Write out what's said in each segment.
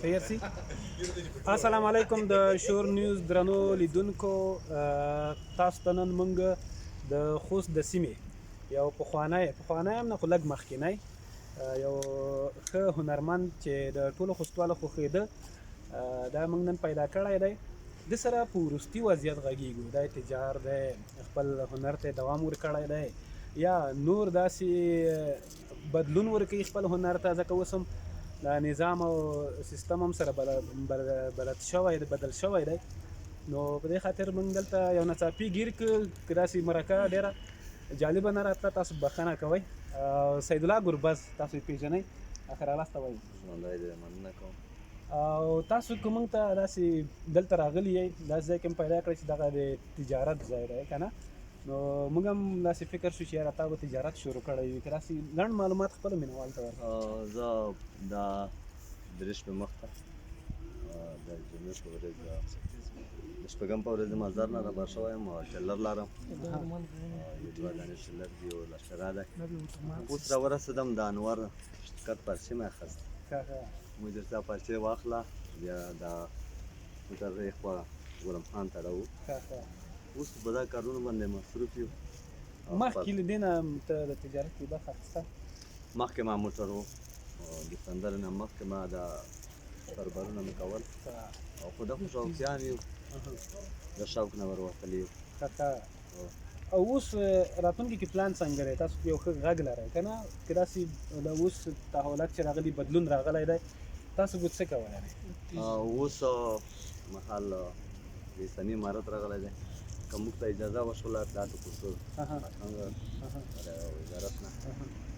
تیار سي. السلام علیکم د شور نیوز درنو لیدونکو، تاسو ته نن موږ د خوست د سیمې یو پخوانی هم نه خو لږ مخکینی یو ښه هنرمند چې د ټولو خوستوالو خوښېده دا موږ نن پیدا کړی دی. د سره په وروستي وضعیت غږیږو، دا تجار دی، خپل هنر ته دوام ورکړی دی یا نور داسې بدلون ورکوي خپل هنر ته. ځکه اوس هم د نظام او سیستم هم سره بدل شوی دی. نو په دې خاطر موږ دلته یو ناڅاپي ګیر کړ که داسې مرکه ډېره جالبه نه راتله. تاسو بخښنه کوئ. سید الله ګربز تاسو یې پېژنئ، اخر راست وایي مننه کوم. او تاسو که موږ ته داسې دلته راغلي یئ، داسې ځای کې هم پیدا کړئ چې دغه د تجارت ځای دی که نه، نو موږ هم داسې فکر شو چې یاره تا به تجارت شروع کړی وي، که داسې لنډ معلومات خپلو مینوال ته ورکړئ. زه دا درې شپې مخته د جمعې په ورځ د شپږم په ورځ مازدار نه رابار شوی یم او ټیلر لرم، یو دوه دانې ټیلر دي، یو لښکره دی. اوس راورسېدم د انور شرکت پارچې مې اخیست، موږ درته پارچې واخله، بیا دا موټر یې خوا ګلم خان ته راوړو. اوس په دا کارونو باندې مصروف یو. مخکې له دې نه ته د تجارت کې برخه اخیسته؟ مخکې ما موټر و، د سندرې نه مخکې ما دا کاروبارونه مې کول، او خو دا خو شوقیان یو، د شوق نه وروتلي یو. او اوس راتلونکي کې پلان څنګه دی؟ تاسو یو ښه غږ لرئ که نه، که داسې د اوس تحولات چې راغلي، بدلون راغلی دی، تاسو به څه کوئ؟ اوس مهال د اسلامي امارت راغلی دی، که موږ ته اجازه وشوله دا د کلتور وزارت نه،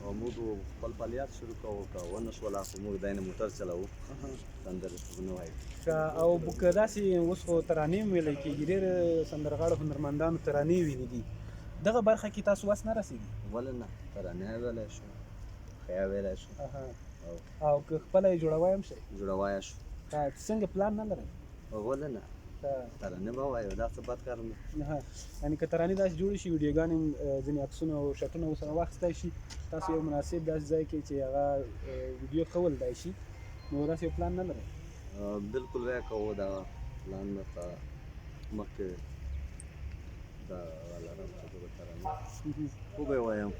او موږ خپل فعالیت شروع کوو، که ونه شوله خو موږ دی نه موټر چلوو، سندرې شپږونه وایو. او که داسې اوس خو ترانې هم ویلی کېږي، ډېر سندرغاړو هنرمندانو ترانې ویلي دي، دغه برخه کې تاسو وس نه رسېږي؟ ولې نه، ترانې ویلی شو، خیا ویلی شو، او که خپله یې جوړوی هم شئ؟ جوړوی شو. څنګه پلان نه لرئ؟ ولې نه، ترانې به ووایو، دا څه بد کار نه. یعنې که ترانې داسې جوړې شي، ویډیوګانې هم ځینې عکسونه او شټونه ورسره واخیستی شي، تاسو یو مناسب داسې ځای کې چې هغه ویډیو ښه ولدی شي، نو داسې یو پلان نه لرئ؟ بالکل وی کوو، دا پلان درته مخکې دا لرم چې زه به ترانې وبه یې وایم،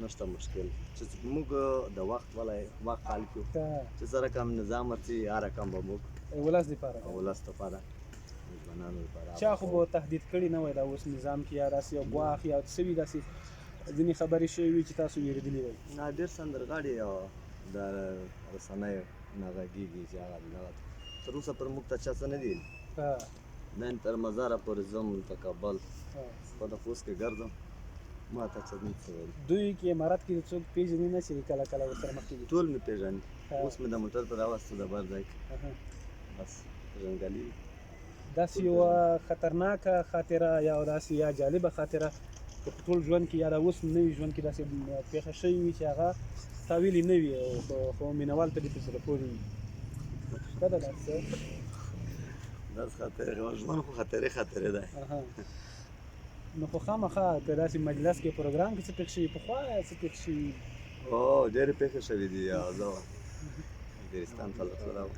نشته مشکل. چې موږ د وخت حال کړو چې څه رقم نظام ورځي، هر رقم به موږ ولس دپاره دپاره ځوانانو دپاره. چا خو به تهدید کړي نه وای دا اوس نظام کې، یا داسې یو ګواښ یا څه وي، داسې ځینې خبرې شوې وي چې تاسو وېرېدلي وئ؟ نه، ډېر سندرغاړي او د رسنیو نه غږېږي چې هغه دغه تر اوسه پر موږ ته چا څه نه دي ویلي. نن تر مزاره پورې ځم د کابل په د خوست کې ګرځم، ما ته څه نه څه ویلي. دوی کې امارت کې څوک پېژني نه چې کله کله ورسره مخ کېږي؟ ټول مې پېژني. اوس مې د موټر په راوسته د بر ځای کې بس پېژندګلي. داسې یوه خطرناکه خاطره یا داسې یا جالبه خاطره که په ټول ژوند کې یا د اوس نوي ژوند کې داسې پېښه شوې وي چې هغه تا ویلې نه وي، خو مینوال ته دې په زړه پورې وي؟ شته ده داسې څه؟ داسې خاطرې، ژوند خو خاطرې دی. نو خو خامخا که داسې مجلس کې پروګرام کې څه پېښ شوي، پخوا څه پېښ شوي؟ ډېرې پېښې شوې دي. زه ګلستان ته تللی وم،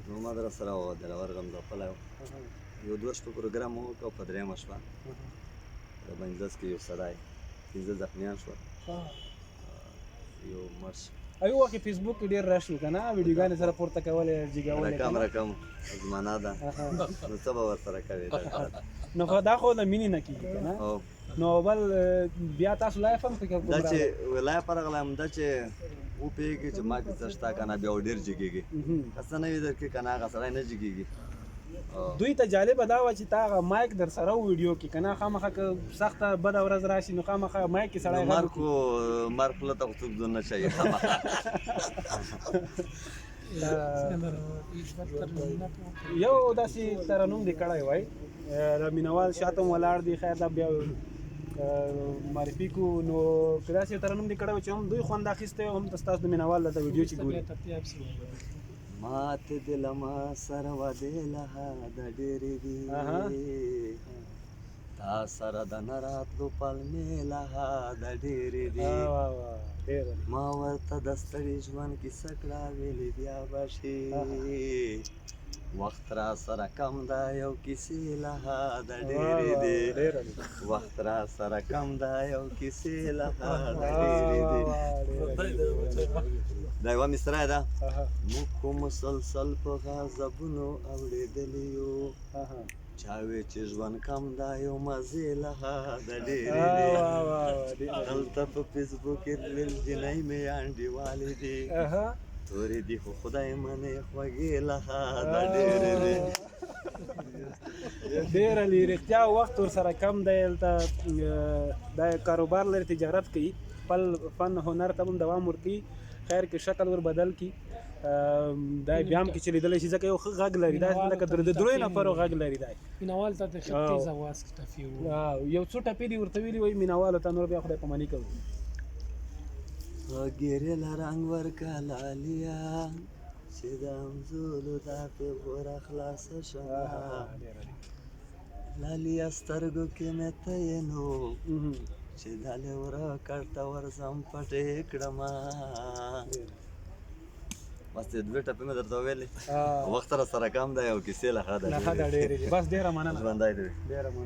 زما در سره و دلاور غمزاپلی و، یو دوه شپه پروګرام مو وکړ، په درېیمه شپه د مجلس کې یو سړی 15 زخمیان شول، یو مړ شو. یو وخت فیسبوک کې ډېر رش و که نه، ویډیوګانې سره پورته کولې، جګولې رقم زمانه ده، نو څه به ورسره کوې. نو خو دا خو د مینې نه کېږي که نه. نو بل بیا تاسو لایف هم پکې دا چې لایف راغلی هم دا چې وپوهېږي چې ما کې څه شته که نه، بیا ډېر جګېږي، که څه نه وي در کې که نه هغه سړی نه جګېږي. دوی ته جالبه دا وه چې تا هغه مایک در سره و ویډیو کې که نه، خامخا که سخته بده ورځ راشي نو خامخا مایک کې سړی غږ وکړي. مرګ خوله ته خو څوک ځون نه شي خامخا. یو داسې ترنم دې کړی وای، د مینوال شاته هم ولاړ دي، خیر دا بیا معرفي کړو. نو که داسې یو ترنم دې کړی وای چې هم دوی خوند اخیستی او هم ستاسو د مینوال د ویډیو چې ګوري؟ ماته دلما سره وعدې له حده ډېرې دي، تا سره د نه راتلو پلمې له حده ډېرې دي، ډېر ما ورته د ستړي ژوند کیسه کړه ویلې بیا به شي وخت را سره کم دا یو کیسې له حده ډېرې دي وخت را سره کم دا یو کیسې له حده ډېرې دي دا یوه مصرع ده موږ خو مسلسل په غضبونو اورېدلي یو چا وی چې ژوند کم دا یو مزې له حده ډېرې دي دلته په فیسبوک کې تلل جنۍ مې انډیوالې دي تورې دي خو خدای منې خوږې له حده ډېرې دي ډېره لري رښتیا وخت ورسره کم دی هلته دا کاروبار لري تجارت کوي خپل فن هنر ته هم دوام ورکوي خیر کې شکل ور بدل کړي دا بیا هم کې چې لیدلی شي ځکه یو ښه غږ لري دا لکه د دریو نفرو غږ لري دی مینوال ته د ښه تیز اواز کې ټپي و یو څو ټپې دي ورته ویلي وایي مینوالو ته نور بیا خدای پاماني کوي ګیرې له رنګ ورکه لالیا چې د انځولو دا پې غوره خلاصه شمه لالیا سترګو کې مې ته یې نو چې دا لیوره کړته ورځم پټې کړمه بس دوې ټپې مې درته وویلې وخت را سره کم دی او کیسې له حده ډېرې دي بس ډېره مننه ژوندی دی ډېره مننه